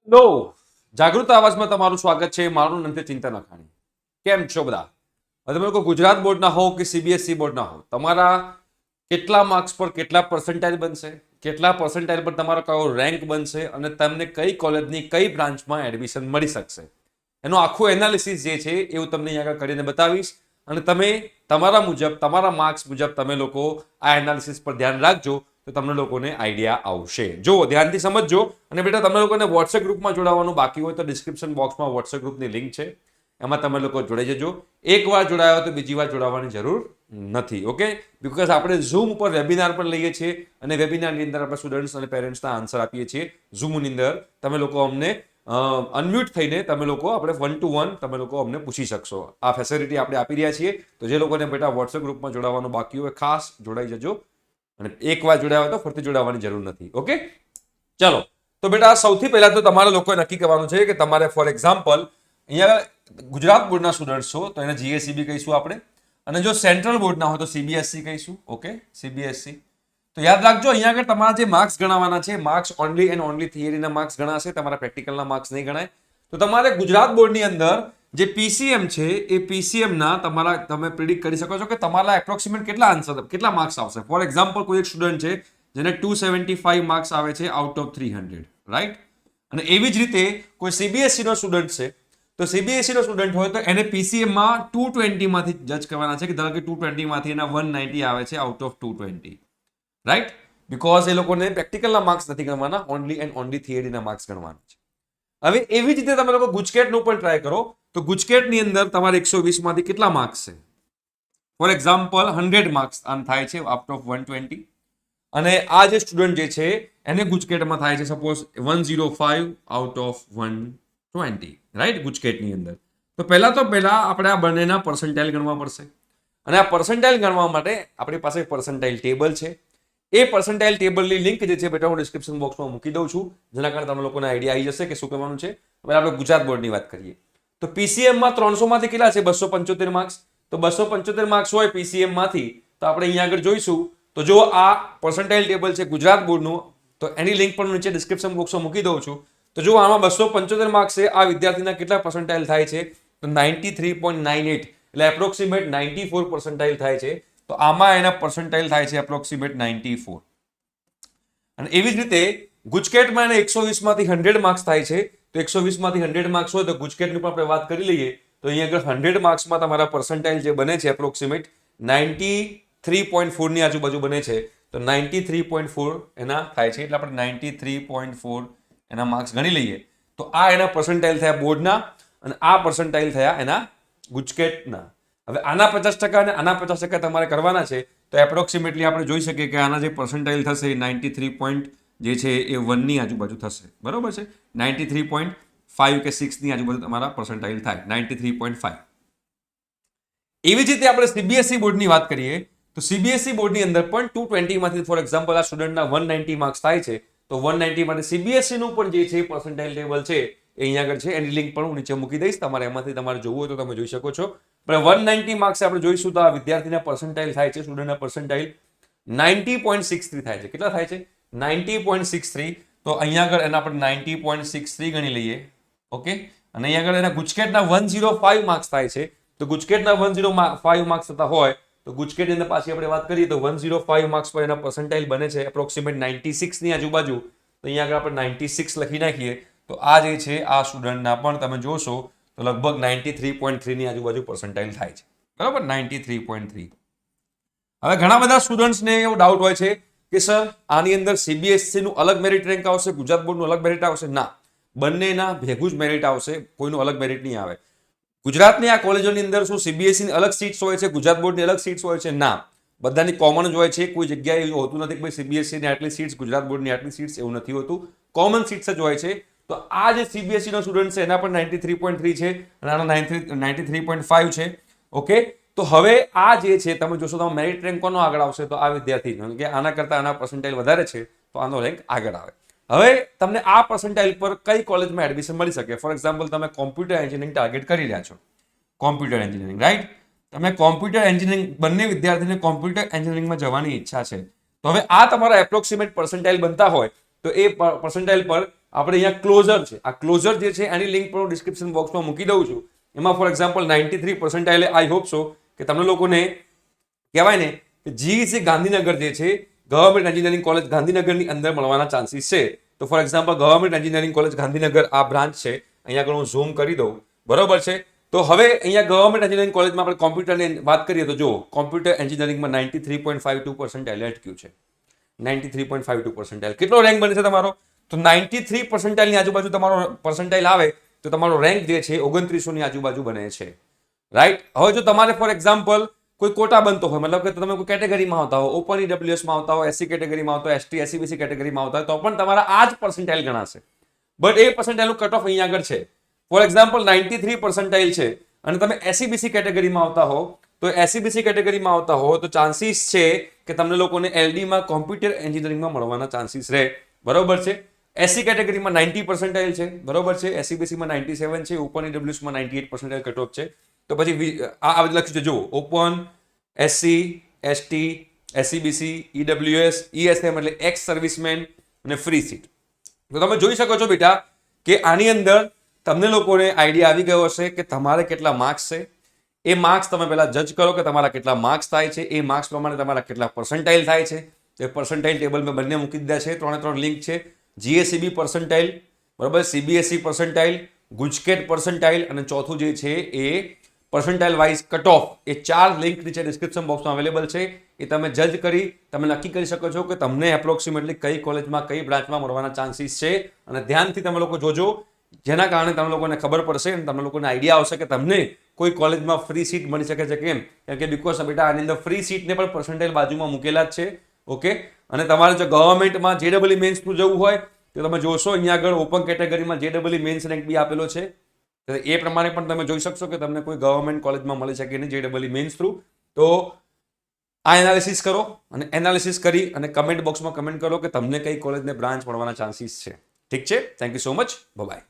નો જાગૃત આવાજમાં તમારું સ્વાગત છે. મારું નામ છે ચિંતન અખાણી. કેમ છો બધા? તમે લોકો ગુજરાત બોર્ડના હો કે સીબીએસઈ બોર્ડના હો, તમારા કેટલા માર્ક્સ પર કેટલા પર્સન્ટાઇલ બનશે, કેટલા પર્સન્ટાઇલ પર તમારો કયો રેન્ક બનશે અને તમને કઈ કોલેજની કઈ બ્રાન્ચમાં એડમિશન મળી શકશે, એનું આખું એનાલિસિસ જે છે એવું તમને અહીંયા આગળ કરીને બતાવીશ. અને તમે તમારા મુજબ, તમારા માર્ક્સ મુજબ તમે લોકો આ એનાલિસિસ પર ધ્યાન રાખજો તો તમને લોકોને આઈડિયા આવશે. જો ધ્યાનથી સમજજો. અને બેટા તમને લોકોને વોટ્સએપ ગ્રુપમાં જોડાવાનું બાકી હોય તો ડિસ્ક્રિપ્શન બોક્સમાં વોટ્સએપ ગ્રુપની લિંક છે, એમાં તમે લોકો જોડાઈ જજો. એકવાર જોડાયા તો બીજી વાર જોડાવાની જરૂર નથી. ઓકે, બિકોઝ આપણે ઝૂમ ઉપર વેબિનાર પણ લઈએ છીએ અને વેબિનારની અંદર આપણે સ્ટુડન્ટ્સ અને પેરેન્ટ્સના આન્સર આપીએ છીએ. ઝૂમની અંદર તમે લોકો અમને અનમ્યુટ થઈને તમે લોકો આપણે 1 to 1 તમે લોકો અમને પૂછી શકશો. આ ફેસિલિટી આપણે આપી રહ્યા છીએ. તો જે લોકોને બેટા વોટ્સએપ ગ્રુપમાં જોડાવાનું બાકી હોય ખાસ જોડાઈ જજો. અને એકવાર જોડાયા હોય તો ફરીથી જોડાવાની જરૂર નથી. ઓકે, ચલો. તો બેટા સૌથી પહેલા તો તમારે લોકોએ નક્કી કરવાનું છે કે તમારે ફોર એક્ઝામ્પલ અહીંયા ગુજરાત બોર્ડના સ્ટુડન્ટ છો તો એને જીએસીબી કહીશું આપણે, અને જો સેન્ટ્રલ બોર્ડના હોય તો સીબીએસસી કહીશું. Okay, CBSC. તો યાદ રાખજો અહીંયા આગળ તમારા જે માર્ક્સ ગણવાના છે, માર્ક્સ ઓનલી એન્ડ ઓનલી થિયરીના માર્ક્સ ગણાશે, તમારા પ્રેક્ટિકલના માર્ક્સ નહીં ગણાય. તો તમારે ગુજરાત બોર્ડની અંદર જે પીસીએમ છે એ પીસીએમના તમારા તમે પ્રિડિક્ટ કરી શકો છો કે તમારા એપ્રોક્સિમેટ કેટલા આન્સર, કેટલા માર્ક્સ આવશે. ફોર એક્ઝામ્પલ કોઈ એક સ્ટુડન્ટ છે જેને 275 માર્ક્સ આવે છે આઉટ ઓફ 300, રાઈટ? અને એવી જ રીતે કોઈ સીબીએસસી નો સ્ટુડન્ટ છે તો સીબીએસસી નો સ્ટુડન્ટ હોય તો એને પીસીએમમાં 220 માંથી જજ કરવાના છે કે ધારો કે 220 માંથી એના 190 આવે છે આઉટ ઓફ 220, રાઈટ? બીકોઝ એ લોકોને પ્રેક્ટિકલના માર્ક્સ નથી ગણવાના, ઓનલી એન્ડ ઓનલી થિયરીના માર્ક્સ ગણવાના છે. હવે એવી જ રીતે તમે લોકો ગુજકેટનું પણ ટ્રાય કરો તો ગુજકેટની અંદર તમારે 120 માંથી કેટલા માર્ક્સ છે? ફોર એક્ઝામ્પલ 100 માર્ક્સ આમ થાય છે આઉટ ઓફ 120. અને આ જે સ્ટુડન્ટ જે છે એને ગુજકેટમાં થાય છે સપોઝ 105 આઉટ ઓફ 120, રાઈટ? ગુજકેટની અંદર. તો પહેલા આપણે આ બંનેના પર્સન્ટાઇલ ગણવા પડશે. અને આ પર્સન્ટાઇલ ગણવા માટે આપણી પાસે પર્સન્ટાઇલ ટેબલ છે. એ પર્સન્ટાઇલ ટેબલની લિંક જે છે બેટા હું ડિસ્ક્રિપ્શન બોક્સમાં મૂકી દઉં છું, જેના કારણે તમે લોકોને આઈડિયા આવી જશે કે શું કરવાનું છે. હવે આપણે ગુજરાત બોર્ડની વાત કરીએ તો પીસીએમમાં 300 માંથી કેટલા છે? 275 માર્ક્સ. તો 275 માર્ક્સ હોય પીસીએમ માંથી તો આપણે અહીંયા આગળ જોઈશું. તો જો આ પર્સન્ટાઇલ ટેબલ છે ગુજરાત બોર્ડનું, તો એની લિંક પણ નીચે ડિસ્ક્રિપ્શન બોક્સમાં મૂકી દઉં છું. તો જો આમાં 275 માર્ક્સ છે, આ વિદ્યાર્થીના કેટલા પર્સન્ટાઇલ થાય છે? તો 93.98, એટલે એપ્રોક્સિમેટ 94 પર્સન્ટાઇલ થાય છે. તો આમાં એના પર્સન્ટાઇલ થાય છે એપ્રોક્સિમેટ 94. અને એવી જ રીતે ગુજકેટમાં એને 120 માંથી 100 માર્ક્સ થાય છે. તો 120 માંથી 100 માર્ક્સ હોય તો ગુજકેટની પણ આપણે વાત કરી લઈએ તો અહીંયા આગળ 100 માર્ક્સમાં તમારા પર્સન્ટાઇલ જે બને છે એપ્રોક્સિમેટ 93.4 ની આજુબાજુ બને છે. તો 93.4 એના થાય છે, એટલે આપણે 93.4 એના માર્ક્સ ગણી લઈએ. તો આ એના પર્સન્ટાઇલ થયા બોર્ડના અને આ પર્સન્ટાઇલ થયા એના ગુજકેટના. હવે આના 50% અને આના 50% તમારે કરવાના છે. તો એપ્રોક્સિમેટલી આપણે જોઈ શકીએ કે આના જે પર્સન્ટાઇલ થશે 93 પોઈન્ટ જે છે એ 1 ની આજુબાજુ થશે, બરોબર છે? 93.5 કે 6 ની આજુબાજુ તમારા પર્સન્ટાઇલ થાય, 93.5. એવી જ રીતે આપણે સીબીએસઈ બોર્ડની વાત કરીએ તો સીબીએસઈ બોર્ડની અંદર પણ 220 માંથી ફોર એક્ઝામ્પલ આ સ્ટુડન્ટના 190 માર્ક્સ થાય છે. તો 190 માટે સીબીએસઈ નું પણ જે છે પર્સન્ટાઇલ ટેબલ છે એ અહીંયા આગળ છે, એની લિંક પણ હું નીચે મૂકી દઈશ. તમારે એમાંથી તમારે જોવું હોય તો તમે જોઈ શકો છો. પણ 190 માર્ક્સ આપણે જોઈશું તો આ વિદ્યાર્થીના પર્સન્ટાઇલ થાય છે, સ્ટુડન્ટના પર્સન્ટાઇલ 90.63 થાય છે. કેટલા થાય છે? 90.63. તો અહીંયા આગળ એના આપણે 90.63 ગણી લઈએ. ઓકે, અને અહીંયા આગળ એના ગુજકેટના 105 માર્ક્સ થાય છે. તો ગુજકેટના 105 માર્ક્સ થતા હોય તો ગુજકેટની અંદર પાછી આપણે વાત કરીએ તો 105 માર્ક્સ પર એના પર્સન્ટાઇલ બને છે એપ્રોક્સિમેટ 96 ની આજુબાજુ. તો અહીંયા આગળ આપણે 96 લખી નાખીએ તો આ જે છે આ સ્ટુડન્ટના પણ તમે જોશો તો લગભગ 93.3 ની આજુબાજુ પર્સન્ટાઇલ થાય છે, બરાબર? 93.3. હવે ઘણા બધા સ્ટુડન્ટ્સને એવો ડાઉટ હોય છે કે સર આની અંદર સીબીએસસી નું અલગ મેરિટ રેન્ક આવશે, ગુજરાત બોર્ડનું અલગ મેરિટ આવશે? ના, બંનેના ભેગું જ મેરિટ આવશે, કોઈનું અલગ મેરિટ નહીં આવે. ગુજરાતની આ કોલેજોની અંદર શું સીબીએસસી ની અલગ સીટ્સ હોય છે, ગુજરાત બોર્ડની અલગ સીટ્સ હોય છે? ના, બધાની કોમન જ હોય છે. કોઈ જગ્યાએ એવું હોતું નથી કે ભાઈ સીબીએસસી ની આટલી સીટ્સ, ગુજરાત બોર્ડની આટલી સીટ્સ, એવું નથી હોતું. કોમન સીટ્સ જ હોય છે. તો આ જે સીબીએસસી નો સ્ટુડન્ટ છે એના પણ 93.3 છે અને આનો 93.5 છે. ઓકે, તો હવે આ જે છે તમે જોશો તો મેરિટ રેન્ક કોનો આગળ આવશે? તો આ વિદ્યાર્થીનો, કે આના કરતા આના પર્સન્ટાઇલ વધારે છે તો આનો રેન્ક આગળ આવે. હવે તમને આ પર્સન્ટાઇલ પર કઈ કોલેજમાં એડમિશન મળી શકે? ફોર એક્ઝામ્પલ તમે કોમ્પ્યુટર એન્જિનિયરિંગ ટાર્ગેટ કરી રહ્યા છો, કોમ્પ્યુટર એન્જિનિયરિંગ, રાઈટ? તમે કોમ્પ્યુટર એન્જિનિયરિંગ, બંને વિદ્યાર્થીને કોમ્પ્યુટર એન્જિનિયરિંગમાં જવાની ઈચ્છા છે. તો હવે આ તમારા એપ્રોક્સિમેટ પર્સન્ટાઇલ બનતા હોય તો એ પર્સન્ટાઇલ પર આપણે અહીંયા ક્લોઝર છે, આ ક્લોઝર જે છે એની લિંક પણ હું ડિસ્ક્રિપ્શન બોક્સમાં મૂકી દઉં છું. એમાં for example 93% I hope so કે તમને લોકોને કહેવાય ને કે જીઈસી ગાંધીનગર જે છે ગવર્મેન્ટ એન્જિનિયરિંગ કોલેજ ગાંધીનગરની અંદર મળવાના ચાન્સીસ છે. તો for example government engineering college Gandhinagar આ બ્રાન્ચ છે, અહીંયા આગળ હું ઝૂમ કરી દઉં, બરોબર છે. તો હવે અહીંયા ગવર્મેન્ટ એન્જિનિયરિંગ કોલેજમાં આપણે કોમ્પ્યુટરની વાત કરીએ તો જો કોમ્પ્યુટર એન્જિનિયરિંગમાં 93.52% અટક્યું છે. 93.52%. કેટલો રેન્ક બને છે તમારો? તો 93% ની આજુબાજુ તમારો પર્સન્ટાઇલ આવે તો તમારો રેન્ક જે છે 2900 ની આજુબાજુ બને છે, રાઈટ. હવે જો તમારે ફોર એક્ઝામ્પલ કોઈ કોટા બનતો હોય, મતલબ કે તમે કોઈ કેટેગરીમાં આવતા હો, ઓપન ઈડબ્લ્યુએસમાં આવતા હો, એસસી કેટેગરીમાં આવતા હો, એસટી એસસીબીસી કેટેગરીમાં આવતા હોય, તો પણ તમારા આ જ પર્સન્ટાઇલ ગણાશે. બટ એ પર્સન્ટાઇલનું કટ ઓફ અહીંયા આગળ છે. ફોર એક્ઝામ્પલ 93% છે અને તમે એસસીબીસી કેટેગરીમાં આવતા હો, તો એસસીબીસી કેટેગરીમાં આવતા હો તો ચાન્સીસ છે કે તમને લોકોને એલડીમાં કોમ્પ્યુટર એન્જિનિયરિંગમાં મળવાના ચાન્સીસ રહે, બરોબર છે. એસસી કેટેગરીમાં 90% છે, બરોબર છે. એસસીબીસીમાં 97 છે, ઓપન ઈડબ્લ્યુએસમાં 98% કટ ઓફ છે. તો પછી આ લખ્યું છે જુઓ, open, SC, ST, SCBC, EWS, ESM એટલે એક્સ સર્વિસમેન અને ફ્રી સીટ. તો તમે જોઈ શકો છો બેટા કે આની અંદર તમને લોકોને આઈડિયા આવી ગયો હશે કે તમારે કેટલા માર્ક્સ છે. એ માર્ક્સ તમે પહેલા જજ કરો કે તમારા કેટલા માર્ક્સ થાય છે, એ માર્ક્સ પ્રમાણે તમારા કેટલા પર્સન્ટાઇલ થાય છે. એ પર્સન્ટાઇલ ટેબલ મેં બંને મૂકી દીધા છે, 3 લિંક છે. જીએસસીબી પર્સન્ટાઇલ, બરાબર, સીબીએસઈ પર્સન્ટાઇલ, ગુજકેટ પર્સન્ટાઇલ અને ચોથું જે છે એ પર્સન્ટાઇલ વાઇઝ કટ ઓફ. એ 4 લિંક નીચે ડિસ્ક્રિપ્શન બોક્સમાં અવેલેબલ છે. એ તમે જજ કરી તમે નક્કી કરી શકો છો કે તમને એપ્રોક્સિમેટલી કઈ કોલેજમાં કઈ બ્રાન્ચમાં મળવાના ચાન્સીસ છે. અને ધ્યાનથી તમે લોકો જોજો, જેના કારણે તમે લોકોને ખબર પડશે અને તમને લોકોને આઈડિયા આવશે કે તમને કોઈ કોલેજમાં ફ્રી સીટ મળી શકે છે કેમ. કેમ કે બીકોઝ બેટા આની અંદર ફ્રી સીટને પણ પર્સન્ટાઇલ બાજુમાં મૂકેલા જ છે, ઓકે. અને તમારે જો ગવર્મેન્ટમાં જેડબલઈ મેન્સ થ્રુ જવું હોય તો તમે જોશો અહીંયા આગળ ઓપન કેટેગરીમાં જેડબલઈ મેન્સ રેન્ક બી આપેલો છે. એ પ્રમાણે પણ તમે જોઈ શકશો કે તમને કોઈ ગવર્મેન્ટ કોલેજમાં મળી શકે નહીં જેડબલઈ મેન્સ થ્રુ. તો આ એનાલિસિસ કરો અને એનાલિસિસ કરી અને કમેન્ટ બોક્સમાં કમેન્ટ કરો કે તમને કઈ કોલેજને બ્રાન્ચ મળવાના ચાન્સીસ છે. ઠીક છે, thank you so much, by.